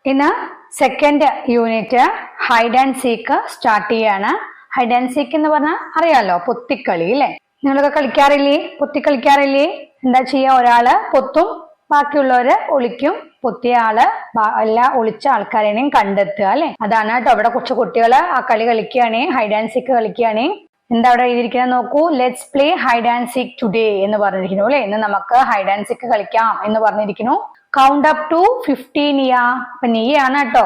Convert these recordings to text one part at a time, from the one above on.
ഇന്ന് second unit hide and seek start ചെയ്യാണ്. Hide and seek എന്ന് പറഞ്ഞാൽ അറിയാലോ, പൊത്തിക്കളി അല്ലേ? നിങ്ങളൊക്കെ കളിക്കാറില്ലേ? പൊത്തി കളിക്കാറില്ലേ? എന്താ ചെയ്യാ, ഒരാള് പൊത്തും ബാക്കിയുള്ളവര് ഒളിക്കും. പൊത്തിയ ആള് എല്ലാ ഒളിച്ച ആൾക്കാരെയും കണ്ടെത്തുക അല്ലെ? അതാണ് കേട്ടോ. ഇവിടെ കുറച്ച് കുട്ടികള് ആ കളി കളിക്കുകയാണേ, ഹൈഡ് ആൻഡ് സീക്ക് കളിക്കുകയാണേ. എന്താ അവിടെ എഴുതിയിരിക്കുന്നത് നോക്കൂ. Let's play hide and seek today എന്ന് പറഞ്ഞിരിക്കുന്നു അല്ലെ? ഇന്ന് നമുക്ക് ഹൈഡ് ആൻഡ് സീക്ക് കളിക്കാം എന്ന് പറഞ്ഞിരിക്കുന്നു. കൗണ്ട് അപ് ടു 15 നിയ. അപ്പൊ നീയാണ് കേട്ടോ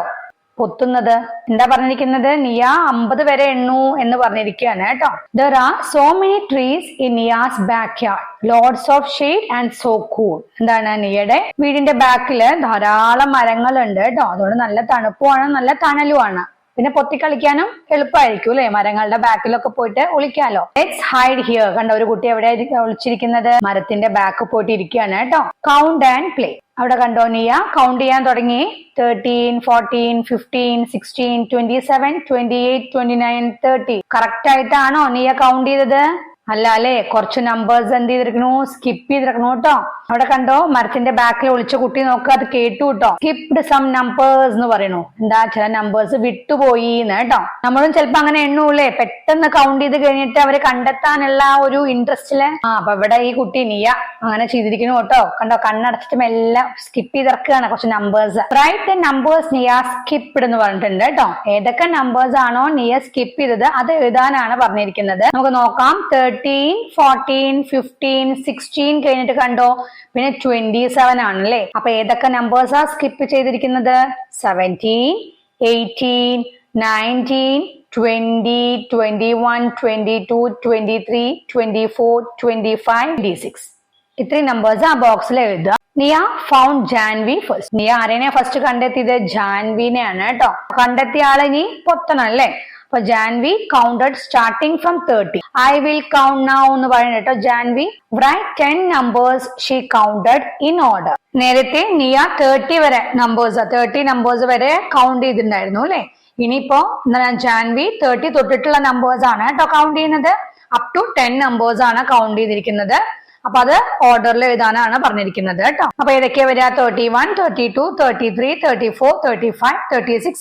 പൊത്തുന്നത്. എന്താ പറഞ്ഞിരിക്കുന്നത്? നിയ 50 വരെ എണ്ണു എന്ന് പറഞ്ഞിരിക്കുകയാണ് കേട്ടോ. There are so many trees in Niya's backyard. Lots of shade and so cool. എന്താണ്? നിയയുടെ വീടിന്റെ ബാക്കില് ധാരാളം മരങ്ങളുണ്ട് കേട്ടോ. അതുകൊണ്ട് നല്ല തണുപ്പുമാണ്, നല്ല തണലുമാണ്. പിന്നെ പൊത്തി കളിക്കാനും എളുപ്പമായിരിക്കും അല്ലെ? മരങ്ങളുടെ ബാക്കിലൊക്കെ പോയിട്ട് ഒളിക്കാലോ. Let's hide here. കണ്ട ഒരു കുട്ടി എവിടെ ഒളിച്ചിരിക്കുന്നത്? മരത്തിന്റെ ബാക്ക് പോയിട്ട് ഇരിക്കുകയാണ് കേട്ടോ. Count and play. അവിടെ കണ്ടോ, നിയ കൗണ്ട് ചെയ്യാൻ തുടങ്ങി. 13, 14, 15, 16, 27, 28, 29, 30. കറക്റ്റ് ആയിട്ടാണോ നിയ കൗണ്ട് ചെയ്തത്? അല്ല അല്ലെ? കുറച്ച് നമ്പേഴ്സ് എന്ത് ചെയ്തിരിക്കണു? സ്കിപ്പ് ചെയ്തിരിക്കണു കേട്ടോ. അവിടെ കണ്ടോ മരത്തിന്റെ ബാക്കിൽ ഒളിച്ച കുട്ടി നോക്കുക, അത് കേട്ടു കേട്ടോ. സ്കിപ്ഡ് സം നമ്പേഴ്സ് എന്ന് പറയണു. എന്താ, ചില നമ്പേഴ്സ് വിട്ടുപോയി എന്ന് കേട്ടോ. നമ്മളും ചിലപ്പോ അങ്ങനെ എണ്ണൂല്ലേ, പെട്ടെന്ന് കൗണ്ട് ചെയ്ത് കഴിഞ്ഞിട്ട് അവരെ കണ്ടെത്താനുള്ള ഒരു ഇൻട്രസ്റ്റില്. അപ്പൊ ഇവിടെ ഈ കുട്ടി നിയ അങ്ങനെ ചെയ്തിരിക്കുന്നു കേട്ടോ. കണ്ടോ, കണ്ണടച്ചിട്ട് എല്ലാം സ്കിപ്പ് ചെയ്തിറക്കുകയാണ് കുറച്ച് നമ്പേഴ്സ്. റൈറ്റ് ദ നമ്പേഴ്സ് നിയ സ്കിപ്ഡ് എന്ന് പറഞ്ഞിട്ടുണ്ട് കേട്ടോ. ഏതൊക്കെ നമ്പേഴ്സ് ആണോ നിയ സ്കിപ്പ് ചെയ്തത് അത് എഴുതാനാണ് പറഞ്ഞിരിക്കുന്നത്. നമുക്ക് നോക്കാം. 13, 14, 15, 16 കഴിഞ്ഞിട്ട് കണ്ടോ, പിന്നെ 27 ആണല്ലേ? അപ്പൊ ഏതൊക്കെ നമ്പേഴ്സാ സ്കിപ്പ് ചെയ്തിരിക്കുന്നത്? 17, 18, 19, 20, 21, 22, 23, 24, 25, 26. ഇത്രയും നമ്പേഴ്സ് ആ ബോക്സിൽ എഴുതുക. നിയ ഫൗണ്ട് ജാൻവി ഫസ്റ്റ്. നിയ ആരെയാ ഫസ്റ്റ് കണ്ടെത്തിയത്? ജാൻവിനെയാണ് കേട്ടോ. കണ്ടെത്തിയ ആളെ ഇനി പൊത്തണം അല്ലേ? അപ്പൊ Janvi counted starting from 30. I will count now എന്ന് പറയുന്നത് കേട്ടോ. Janvi right 10 numbers she counted in order. നേരത്തെ നിയ 30 വരെ നമ്പേഴ്സ് വരെ കൗണ്ട് ചെയ്തിട്ടുണ്ടായിരുന്നു അല്ലെ? ഇനിയിപ്പോ ജാൻവി 30 തൊട്ടിട്ടുള്ള നമ്പേഴ്സ് ആണ് കേട്ടോ കൗണ്ട് ചെയ്യുന്നത്. അപ് ടു 10 നമ്പേഴ്സ് ആണ് കൗണ്ട് ചെയ്തിരിക്കുന്നത്. അപ്പൊ അത് ഓർഡറിൽ എഴുതാനാണ് പറഞ്ഞിരിക്കുന്നത് കേട്ടോ. അപ്പൊ ഏതൊക്കെയാ വരിക? 31, 32, 33, 34, 35, 36,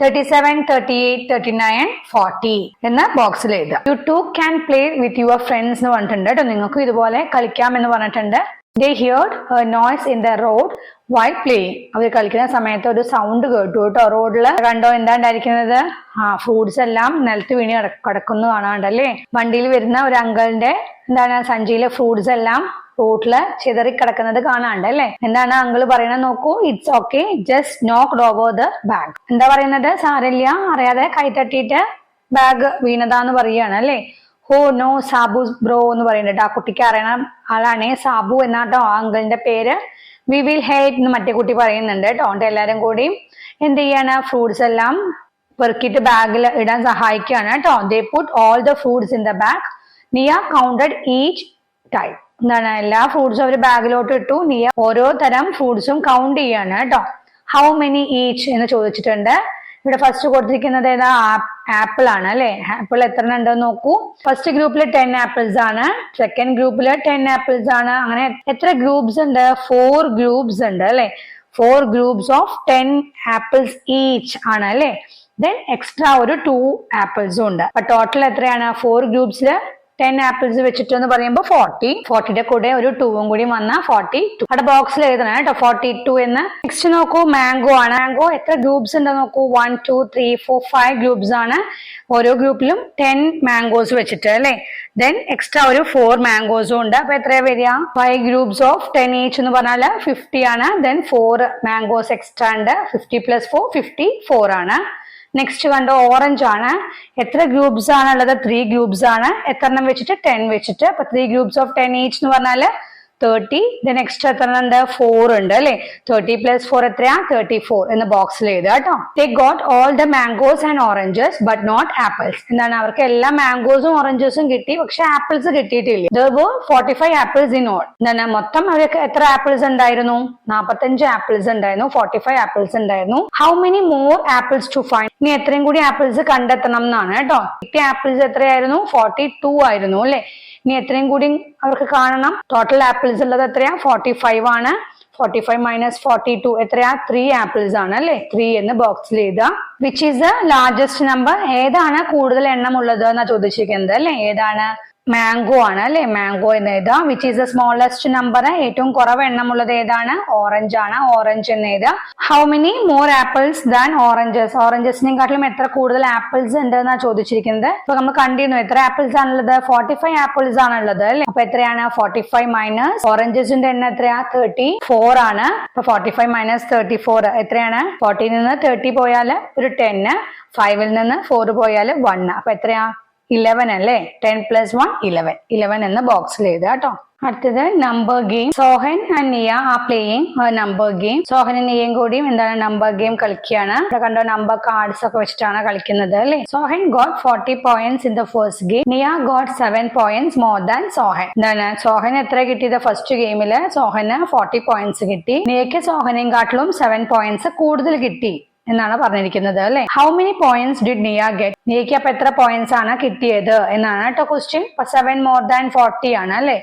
37, 38, 39, 40 എന്ന ബോക്സിൽ എഴുതുക. You two can play with your friends എന്ന് പറഞ്ഞിട്ടുണ്ട് കേട്ടോ. നിങ്ങൾക്കും ഇതുപോലെ കളിക്കാം എന്ന് പറഞ്ഞിട്ടുണ്ട്. They heard a noise in the road while playing. അവർ കളിക്കുന്ന സമയത്ത് ഒരു സൗണ്ട് കേട്ടു കേട്ടോ. റോഡില് കണ്ടോ എന്താ ഉണ്ടായിരിക്കുന്നത്? ഫ്രൂട്ട്സ് എല്ലാം നിലത്ത് വീണി കിടക്കുന്നു കാണാണ്ടല്ലേ? വണ്ടിയിൽ വരുന്ന ഒരു അങ്കിളിന്റെ സഞ്ചിയിലെ ഫ്രൂട്ട്സ് എല്ലാം റോഡില് ചിതറി കിടക്കുന്നത് കാണാണ്ട് അല്ലേ? എന്താണ് അങ്കിള് പറയണത് നോക്കൂ. It's okay, just knocked over the bag. എന്താ പറയുന്നത്? സാരമില്ല, അറിയാതെ കൈ തട്ടിയിട്ട് ബാഗ് വീണതാന്ന് പറയുകയാണ് അല്ലേ? ഹോ നോ സാബു ബ്രോ എന്ന് പറയുന്നുണ്ട്. ആ കുട്ടിക്ക് അറിയണ ആളാണ് സാബു എന്നാട്ടോ ആ അങ്കിളിന്റെ പേര്. വി വിൽ ഹെൽപ്പ് എന്ന് മറ്റേ കുട്ടി പറയുന്നുണ്ട് കേട്ടോ. അതുകൊണ്ട് എല്ലാരും കൂടി എന്ത് ചെയ്യാണ്? ഫ്രൂട്ട്സ് എല്ലാം പെറുക്കിയിട്ട് ബാഗിൽ ഇടാൻ സഹായിക്കുകയാണ് കേട്ടോ. They put all the fruits in the bag. Niya counted each time. എന്താണ്, എല്ലാ ഫ്രൂട്ട്സും അവർ ബാഗിലോട്ട് ഇട്ടു. നിയ ഓരോ തരം ഫ്രൂട്ട്സും കൗണ്ട് ചെയ്യാണ് കേട്ടോ. ഹൗ മെനി ഈച്ച് എന്ന് ചോദിച്ചിട്ടുണ്ട്. ഇവിടെ ഫസ്റ്റ് കൊടുത്തിരിക്കുന്നത് ഏതാ? ആപ്പിൾ ആണ് അല്ലെ? ആപ്പിൾ എത്ര ഉണ്ടെന്ന് നോക്കൂ. ഫസ്റ്റ് ഗ്രൂപ്പിൽ 10 ആപ്പിൾസ് ആണ്. സെക്കൻഡ് ഗ്രൂപ്പിൽ 10 ആപ്പിൾസ് ആണ്. അങ്ങനെ എത്ര ഗ്രൂപ്പ്സ് ഉണ്ട്? 4 ഗ്രൂപ്പ്സ് ഉണ്ട് അല്ലെ? 4 ഗ്രൂപ്പ്സ് ഓഫ് 10 ആപ്പിൾസ് ഈച്ച് ആണ് അല്ലെ? ദെൻ എക്സ്ട്രാ ഒരു 2 ആപ്പിൾസും ഉണ്ട്. അപ്പൊ ടോട്ടൽ എത്രയാണ്? 4 ഗ്രൂപ്പ്സില് 10 ആപ്പിൾസ് വെച്ചിട്ട് എന്ന് പറയുമ്പോൾ 40. 40യുടെ കൂടെ ഒരു 2ഉം കൂടി വന്നാൽ 42. അവിടെ ബോക്സിൽ എഴുതണം കേട്ടോ 42 എന്ന്. നെക്സ്റ്റ് നോക്കൂ, മാംഗോ ആണ്. മാംഗോ എത്ര ഗ്രൂപ്പ്സ് ഉണ്ടെന്ന് നോക്കൂ. 1, 2, 3, 4, 5 ഗ്രൂപ്പ്സ് ആണ്. ഓരോ ഗ്രൂപ്പിലും 10 മാംഗോസ് വെച്ചിട്ട് അല്ലെ? ദെൻ എക്സ്ട്രാ ഒരു 4 മാംഗോസും ഉണ്ട്. അപ്പൊ എത്രയാ വരിക? 5 ഗ്രൂപ്പ്സ് ഓഫ് 10 ഈച്ച് എന്ന് പറഞ്ഞാൽ 50 ആണ്. ദെൻ 4 മാംഗോസ് എക്സ്ട്രാ ഉണ്ട്. 50 + 4 54 ആണ്. നെക്സ്റ്റ് കണ്ടോ, ഓറഞ്ച് ആണ്. എത്ര ഗ്രൂപ്പ്സ് ആണുള്ളത്? 3 ഗ്രൂപ്പ്സ് ആണ്. എത്രണ്ണം വെച്ചിട്ട്? 10 വെച്ചിട്ട്. അപ്പൊ 3 ഗ്രൂപ്പ്സ് ഓഫ് 10 ഈച്ച് എന്ന് പറഞ്ഞാല് 30. ദെൻ എക്സ്ട്രാ എത്ര ഉണ്ട്? 4 ഉണ്ട് അല്ലെ? 30 + 4 എത്രയാ? 34 എന്ന് ബോക്സിൽ എഴുതുക കേട്ടോ. They got all the mangoes and oranges but not apples. എന്താണ്, അവർക്ക് എല്ലാ മാംഗോസും ഓറഞ്ചസും കിട്ടി, പക്ഷെ ആപ്പിൾസ് കിട്ടിയിട്ടില്ല. There were 45 apples in all. എന്താണ്, മൊത്തം അവർക്ക് എത്ര ആപ്പിൾസ് ഉണ്ടായിരുന്നു? 45 ആപ്പിൾസ് ഉണ്ടായിരുന്നു. 45 ആപ്പിൾസ് ഉണ്ടായിരുന്നു. How many more apples to find? ഇനി എത്രയും കൂടി ആപ്പിൾസ് കണ്ടെത്തണം എന്നാണ് കേട്ടോ. കിട്ടിയ ആപ്പിൾസ് എത്രയായിരുന്നു? 42 ആയിരുന്നു അല്ലെ? ഇനി എത്രയും കൂടി അവർക്ക് കാണണം. ടോട്ടൽ ആപ്പിൾസ് ഉള്ളത് എത്രയാ? 45 ആണ്. 45 minus 42 എത്രയാ? 3 ആപ്പിൾസ് ആണ് അല്ലെ? 3 എന്ന് ബോക്സിൽ എഴുതുക. Which is the largest number? ഏതാണ് കൂടുതൽ എണ്ണം ഉള്ളത് എന്നാ ചോദിച്ചിരിക്കുന്നത് അല്ലെ? ഏതാണ്? മാംഗോ ആണ് അല്ലെ? മാംഗോ എന്ന് എഴുതാം. Which is the smallest number? ഏറ്റവും കുറവ് എണ്ണമുള്ളത് ഏതാണ്? ഓറഞ്ച് ആണ്. ഓറഞ്ച് എന്ന് എഴുതാം. How many more apples than oranges? ഓറഞ്ചസിനെക്കാട്ടിലും എത്ര കൂടുതൽ ആപ്പിൾസ് ഉണ്ട് എന്നാ ചോദിച്ചിരിക്കുന്നത്. അപ്പൊ നമ്മൾ കണ്ടിരുന്നു എത്ര ആപ്പിൾസ് ആണുള്ളത്? 45 ആപ്പിൾസ് ആണുള്ളത് അല്ലെ? അപ്പൊ എത്രയാണ്? 45 മൈനസ് ഓറഞ്ചസിന്റെ എണ്ണം എത്രയാ? 34 ആണ്. അപ്പൊ 45 മൈനസ് 34 എത്രയാണ്? 40 നിന്ന് 30 പോയാൽ ഒരു 10, 5 നിന്ന് 4 പോയാൽ 1. അപ്പൊ എത്രയാ? 11 അല്ലേ? 10 plus 1 11 എന്ന ബോക്സിൽ എഴുതുക കേട്ടോ. അടുത്തത് നമ്പർ ഗെയിം. സോഹൻ ആൻഡ് നിയ ആർ പ്ലേയിങ് നമ്പർ ഗെയിം. സോഹനും നിയയും കൂടിയും എന്താണ്? നമ്പർ ഗെയിം കളിക്കുകയാണ്. ഇവിടെ കണ്ടോ നമ്പർ കാർഡ്സ് ഒക്കെ വെച്ചിട്ടാണ് കളിക്കുന്നത് അല്ലേ? Sohan got 40 points in the first game. Niya got 7 points more than Sohan. എന്താണ്? സോഹൻ എത്ര കിട്ടിയത്? ഫസ്റ്റ് ഗെയിമില് സോഹന് 40 പോയിന്റ്സ് കിട്ടി. നിയക്ക് സോഹനെയും കാട്ടിലും 7 പോയിന്റ്സ് കൂടുതൽ കിട്ടി എന്നാണ് പറഞ്ഞിരിക്കുന്നത് അല്ലെ? ഹൗ മെനി പോയിന്റ്സ് ഡിഡ് നിയ ഗെറ്റ്? നിയക്ക് അപ്പൊ എത്ര പോയിന്റ്സ് ആണ് കിട്ടിയത് എന്നാണ് കേട്ടോ ക്വസ്റ്റ്യൻ. 7 മോർ ദാൻ 40 ആണ് അല്ലെ?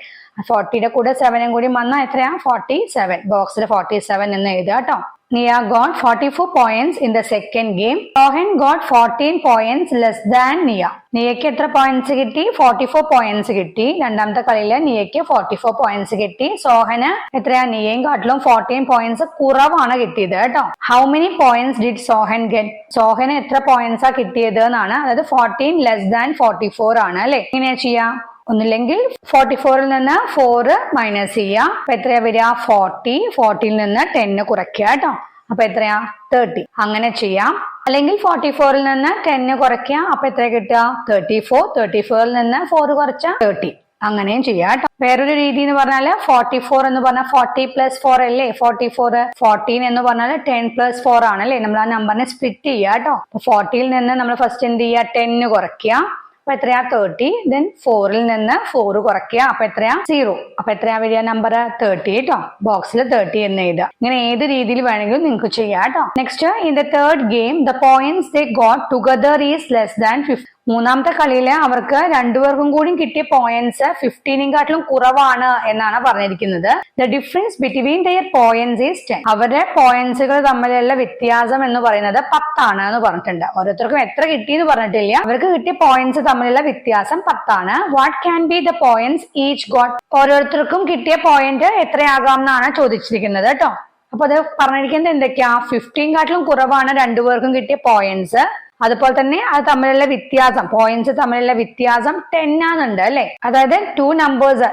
40യുടെ കൂടെ 7 കൂടി വന്നാൽ എത്രയാ? 47. ബോക്സിൽ 47 എന്ന് എഴുതുക കേട്ടോ. Nia got 44 points in the second game. Sohan got 14 points less than Nia. നിയയ്ക്ക് എത്ര പോയിന്റ്സ് കിട്ടി? 44 പോയിന്റ്സ് കിട്ടി. രണ്ടാമത്തെ കളിയില് നിയയ്ക്ക് 44 പോയിന്റ്സ് കിട്ടി. സോഹന് എത്രയാ? നിയയും കാട്ടിലും 14 പോയിന്റ്സ് കുറവാണ് കിട്ടിയത് കേട്ടോ. How many points did Sohan get? സോഹന് എത്ര പോയിന്റ്സാ കിട്ടിയത് എന്നാണ്. അതായത് 14 ലെസ് ദാൻ 44 ആണ് അല്ലെ? എങ്ങനെയാ ചെയ്യാം? ഒന്നില്ലെങ്കിൽ 44ൽ നിന്ന് 4 മൈനസ് ചെയ്യാം. അപ്പൊ എത്രയാ വരിക? 40. 40ൽ നിന്ന് 10 കുറയ്ക്കുക കേട്ടോ. അപ്പൊ എത്രയാ? 30. അങ്ങനെ ചെയ്യാം. അല്ലെങ്കിൽ 44ൽ നിന്ന് 10 കുറയ്ക്കുക. അപ്പൊ എത്ര കിട്ടുക? 34. 34ൽ നിന്ന് 4 കുറച്ച 30. അങ്ങനെയും ചെയ്യാം കേട്ടോ. വേറൊരു രീതി എന്ന് പറഞ്ഞാല് 44 എന്ന് പറഞ്ഞാൽ 40 പ്ലസ് 4 അല്ലേ? 44. 14 എന്ന് പറഞ്ഞാൽ 10 പ്ലസ് 4 ആണല്ലേ? നമ്മൾ ആ നമ്പറിനെ സ്പ്ലിറ്റ് ചെയ്യുക കേട്ടോ. 40ൽ നിന്ന് നമ്മൾ ഫസ്റ്റ് എന്ത് ചെയ്യുക? 10 കുറയ്ക്കുക. അപ്പൊ എത്രയാ? 30. ദെൻ 4ൽ നിന്ന് 4 കുറയ്ക്കുക. അപ്പൊ എത്രയാ? 0. അപ്പൊ എത്രയാ വരിക നമ്പർ? 30 കേട്ടോ. ബോക്സിൽ 30 എന്ന് എഴുതുക. ഇങ്ങനെ ഏത് രീതിയിൽ വേണമെങ്കിലും നിങ്ങൾക്ക് ചെയ്യാം കേട്ടോ. Next, in the third game the points they got together is less than 50. മൂന്നാമത്തെ കളിയില് അവർക്ക് രണ്ടുപേർക്കും കൂടി കിട്ടിയ പോയിന്റ്സ് 15 കുറവാണ് എന്നാണ് പറഞ്ഞിരിക്കുന്നത്. The difference between their points is 10. അവരുടെ പോയിന്റ്സുകൾ തമ്മിലുള്ള വ്യത്യാസം എന്ന് പറയുന്നത് 10 ആണ് എന്ന് പറഞ്ഞിട്ടുണ്ട്. ഓരോരുത്തർക്കും എത്ര കിട്ടിയെന്ന് പറഞ്ഞിട്ടില്ല. അവർക്ക് കിട്ടിയ പോയിന്റ്സ് തമ്മിലുള്ള വ്യത്യാസം 10 ആണ്. What can be the points each got? ഓരോരുത്തർക്കും കിട്ടിയ പോയിന്റ് എത്രയാകാം എന്നാണ് ചോദിച്ചിരിക്കുന്നത് കേട്ടോ. അപ്പൊ അത് പറഞ്ഞിരിക്കുന്നത് എന്തൊക്കെയാ? 15 കുറവാണ് രണ്ടുപേർക്കും കിട്ടിയ പോയിന്റ്സ്. അതുപോലെ തന്നെ അത് തമ്മിലുള്ള വ്യത്യാസം, പോയിന്റ്സ് തമ്മിലുള്ള വ്യത്യാസം 10 ആണെന്നുണ്ട് അല്ലെ? അതായത്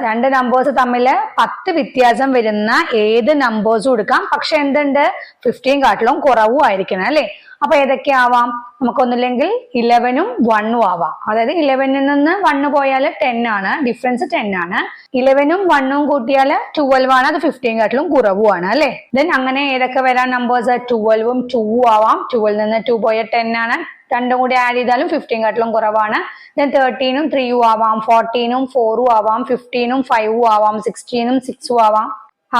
രണ്ട് നമ്പേഴ്സ് തമ്മിൽ 10 വ്യത്യാസം വരുന്ന ഏത് നമ്പേഴ്സും എടുക്കാം. പക്ഷെ എന്തുണ്ട്? 15 കുറവും ആയിരിക്കണം അല്ലെ? അപ്പൊ ഏതൊക്കെയാവാം? നമുക്കൊന്നില്ലെങ്കിൽ 11ഉം 1ഉം ആവാം. അതായത് 11ൽ നിന്ന് 1 പോയാൽ 10 ആണ്. ഡിഫറൻസ് 10 ആണ്. 11ഉം 1ഉം കൂട്ടിയാൽ 12 ആണ്. അത് 15 കുറവുമാണ് അല്ലെ? ദെൻ അങ്ങനെ ഏതൊക്കെ വരാൻ നമ്പേഴ്സ്? 12ഉം 2ഉം ആവാം. 12ൽ നിന്ന് 2 പോയ 10 ആണ്. രണ്ടും കൂടി ആഡ് ചെയ്താലും 15 കുറവാണ്. ദെൻ 13ഉം 3ഉം ആവാം. 14ഉം 4ഉം ആവാം. 15ഉം 5ഉം ആവാം. 16ഉം 6ഉം ആവാം.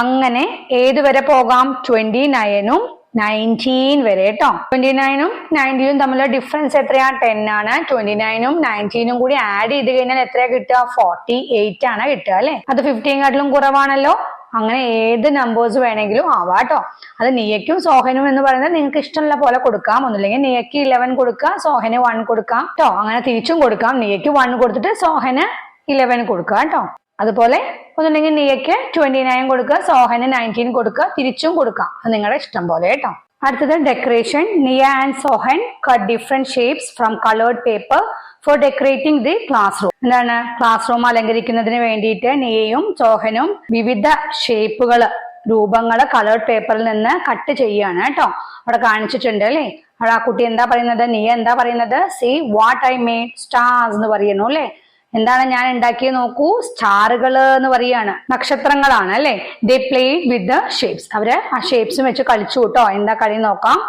അങ്ങനെ ഏത് വരെ പോകാം? 29ഉം 19 വരെ കേട്ടോ. 29ഉം 19ഉം തമ്മിലുള്ള ഡിഫറൻസ് എത്രയാ? 10 ആണ്. 29ഉം 19ഉം കൂടി ആഡ് ചെയ്ത് കഴിഞ്ഞാൽ എത്രയാ കിട്ടുക? 48 ആണ് കിട്ടുക അല്ലെ? അത് 15 കുറവാണല്ലോ. അങ്ങനെ ഏത് നമ്പേഴ്സ് വേണമെങ്കിലും ആവാട്ടോ. അത് നിയയ്ക്കും സോഹനും എന്ന് പറയുന്നത് നിങ്ങൾക്ക് ഇഷ്ടമുള്ള പോലെ കൊടുക്കാം. ഒന്നുമില്ലെങ്കിൽ നിയയ്ക്ക് 11 കൊടുക്കാം, സോഹന് 1 കൊടുക്കാം കേട്ടോ. അങ്ങനെ തിരിച്ചും കൊടുക്കാം. നിയയ്ക്ക് 1 കൊടുത്തിട്ട് സോഹന് 11 കൊടുക്കുക കേട്ടോ. അതുപോലെ ഒന്നുണ്ടെങ്കിൽ നിയയ്ക്ക് 29 കൊടുക്കുക, സോഹന് 19 കൊടുക്കുക, തിരിച്ചും കൊടുക്കാം. അത് നിങ്ങളുടെ ഇഷ്ടം പോലെ കേട്ടോ. അടുത്തത് decoration. Niya and Sohan cut different shapes from coloured paper for decorating the classroom. എന്താണ്? ക്ലാസ് റൂം അലങ്കരിക്കുന്നതിന് വേണ്ടിയിട്ട് നിയയും സോഹനും വിവിധ രൂപങ്ങള് കളേർഡ് പേപ്പറിൽ നിന്ന് കട്ട് ചെയ്യാണ് കേട്ടോ. അവിടെ കാണിച്ചിട്ടുണ്ട് അല്ലെ? അവിടെ ആ കുട്ടി എന്താ പറയുന്നത്? നിയ എന്താ പറയുന്നത്? See what I made stars എന്ന് പറയുന്നു അല്ലെ? എന്താണ് ഞാൻ ഉണ്ടാക്കിയത് നോക്കൂ? സ്റ്റാറുകള് എന്ന് പറയാണ്. നക്ഷത്രങ്ങളാണ് അല്ലെ? ദേ പ്ലേഡ് വിത്ത് ദ ഷേപ്സ്. അവര് ആ ഷേപ്സും വെച്ച് കളിച്ചു കേട്ടോ. എന്താ കളി നോക്കാം.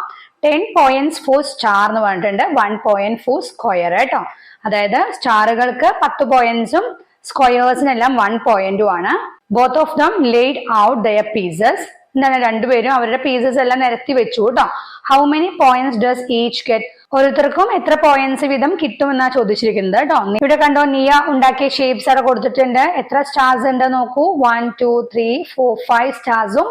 10 points for star എന്ന് പറഞ്ഞിട്ടുണ്ട്. 1 point for square കേട്ടോ. അതായത് സ്റ്റാറുകൾക്ക് 10 പോയിന്റ്സും സ്ക്വയേഴ്സിനെല്ലാം 1 പോയിന്റും ആണ്. Both of them laid out their pieces. എന്താണ്? രണ്ടുപേരും അവരുടെ പീസസ് എല്ലാം നിരത്തി വെച്ചു കേട്ടോ. How many points does each get? ഓരോരുത്തർക്കും എത്ര പോയിന്റ്സ് വീതം കിട്ടുമെന്നാ ചോദിച്ചിരിക്കുന്നത് കേട്ടോ. ഇവിടെ കണ്ടോ, നിയ ഉണ്ടാക്കിയ ഷേപ്സ് അവിടെ കൊടുത്തിട്ടുണ്ട്. എത്ര സ്റ്റാർസ് ഉണ്ട് നോക്കൂ. 1 2 3 4 5 സ്റ്റാർസും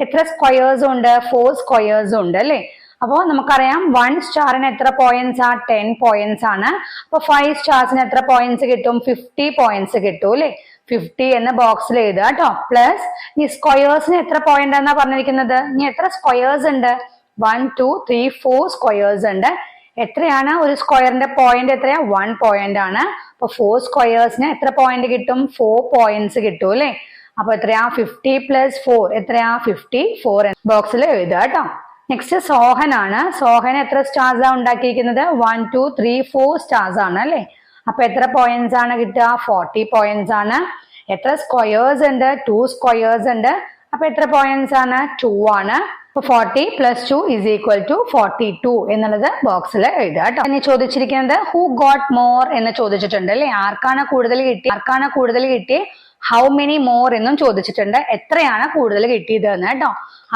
എത്ര സ്ക്വയേഴ്സ് ഉണ്ട്? 4 സ്ക്വയേഴ്സ് ഉണ്ട് അല്ലെ. അപ്പോ നമുക്കറിയാം 1 സ്റ്റാറിന് എത്ര പോയിന്റ്സ് ആ? 10 പോയിന്റ്സ് ആണ്. അപ്പൊ 5 സ്റ്റാർസിന് എത്ര പോയിന്റ്സ് കിട്ടും? 50 പോയിന്റ്സ് കിട്ടും അല്ലെ. 50 എന്ന ബോക്സിൽ എഴുതുക കേട്ടോ. പ്ലസ് ഈ സ്ക്വയേഴ്സിന് എത്ര പോയിന്റ് എന്നാ പറഞ്ഞിരിക്കുന്നത്? ഇനി എത്ര സ്ക്വയേഴ്സ് ഉണ്ട്? 1 2 3 4 സ്ക്വയേഴ്സ് ഉണ്ട്. എത്രയാണ് ഒരു സ്ക്വയറിന്റെ പോയിന്റ്? എത്രയാ? 1 പോയിന്റ് ആണ്. അപ്പൊ 4 സ്ക്വയേഴ്സിന് എത്ര പോയിന്റ് കിട്ടും? 4 പോയിന്റ്സ് കിട്ടും അല്ലെ. അപ്പൊ എത്രയാ? 50 പ്ലസ് 4 എത്രയാ? 54 ബോക്സിൽ എഴുതുക കേട്ടോ. നെക്സ്റ്റ് സോഹൻ ആണ്. സോഹൻ എത്ര സ്റ്റാർസ് ആണ് ഉണ്ടാക്കിയിരിക്കുന്നത്? 1 2 3 4 സ്റ്റാർസ് ആണ് അല്ലെ. അപ്പൊ എത്ര പോയിന്റ്സ് ആണ് കിട്ടുക? 40 പോയിന്റ്സ് ആണ്. എത്ര സ്ക്വയേഴ്സ് ഉണ്ട്? 2 സ്ക്വയേഴ്സ് ഉണ്ട്. അപ്പൊ എത്ര പോയിന്റ്സ് ആണ്? 2 ആണ്. അപ്പൊ 40 പ്ലസ് 2 ഇസ് ഈക്വൽ ടു 42 എന്നുള്ളത് ബോക്സിൽ എഴുതുക കേട്ടോ. ഇനി ചോദിച്ചിരിക്കുന്നത് ഹു ഗോട്ട് മോർ എന്ന് ചോദിച്ചിട്ടുണ്ട് അല്ലെ. ആർക്കാണ് കൂടുതൽ കിട്ടി? ഹൗ മെനി മോർ എന്നും ചോദിച്ചിട്ടുണ്ട്. എത്രയാണ് കൂടുതൽ കിട്ടിയത് എന്ന് കേട്ടോ.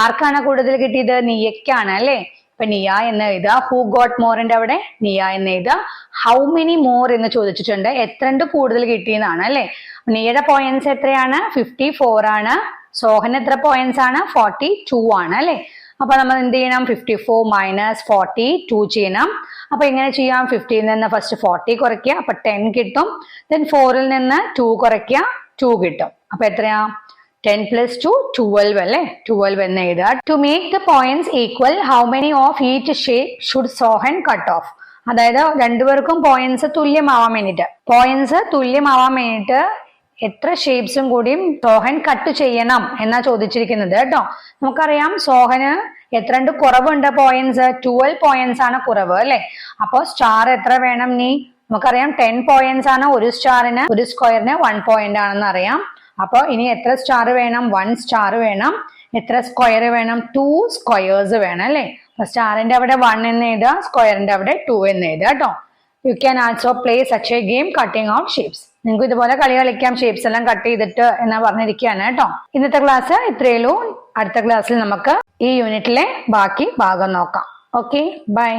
ആർക്കാണ് കൂടുതൽ കിട്ടിയത്? നിയക്കാണ് അല്ലെ. അപ്പൊ നിയ എന്ന് എഴുതുക. ഹു ഗോട്ട് മോറിന്റെ അവിടെ നിയ എന്ന് എഴുതുക. ഹൗ മെനി മോർ എന്ന് ചോദിച്ചിട്ടുണ്ട്. എത്രണ്ട് കൂടുതൽ കിട്ടിയെന്നാണ് അല്ലെ. നിയയുടെ പോയിന്റ്സ് എത്രയാണ്? 54 ആണ്. സോഹന് എത്ര പോയിന്റ്സ് ആണ്? 42 ആണ് അല്ലെ. അപ്പൊ നമ്മൾ എന്ത് ചെയ്യണം? 54 മൈനസ് 42 ചെയ്യണം. അപ്പൊ എങ്ങനെ ചെയ്യാം? 50ൽ നിന്ന് ഫസ്റ്റ് 40 കുറയ്ക്കുക. അപ്പൊ 10 കിട്ടും. ദെൻ 4ൽ നിന്ന് 2 കുറയ്ക്കുക. 2 കിട്ടും. അപ്പൊ എത്രയാ? 10 plus 2 12 അല്ലെ. 12 എന്ന് എഴുതുക. To make the points equal how many of each shape should Sohan cut off? അതായത് രണ്ടുപേർക്കും പോയിന്റ്സ് തുല്യമാവാൻ വേണ്ടിയിട്ട് എത്ര ഷേപ്സും കൂടിയും സോഹൻ കട്ട് ചെയ്യണം എന്നാ ചോദിച്ചിരിക്കുന്നത് കേട്ടോ. നമുക്കറിയാം സോഹന് എത്രണ്ട് കുറവുണ്ട് പോയിന്റ്സ്? 12 പോയിന്റ്സ് ആണ് കുറവ് അല്ലെ. അപ്പൊ സ്റ്റാർ എത്ര വേണം? നമുക്കറിയാം 10 പോയിന്റ്സ് ആണ് ഒരു സ്റ്റാറിന്. ഒരു സ്ക്വയറിന് 1 പോയിന്റ് ആണെന്ന് അറിയാം. അപ്പൊ ഇനി എത്ര സ്റ്റാർ വേണം? 1 സ്റ്റാർ വേണം. എത്ര സ്ക്വയർ വേണം? 2 സ്ക്വയേഴ്സ് വേണം അല്ലെ. സ്റ്റാറിന്റെ അവിടെ 1 എന്ന് എഴുതുക, സ്ക്വയറിന്റെ അവിടെ 2 എന്ന് എഴുതുക കേട്ടോ. You can also play such A game cutting out shapes. നിങ്ങൾക്ക് ഇതുപോലെ കളി കളിക്കാം, ഷേപ്സ് എല്ലാം കട്ട് ചെയ്തിട്ട് എന്ന് പറഞ്ഞിരിക്കുകയാണ് കേട്ടോ. ഇന്നത്തെ ക്ലാസ് ഇത്രയുള്ളൂ. അടുത്ത ക്ലാസ്സിൽ നമുക്ക് ഈ യൂണിറ്റിലെ ബാക്കി ഭാഗം നോക്കാം. Okay, by.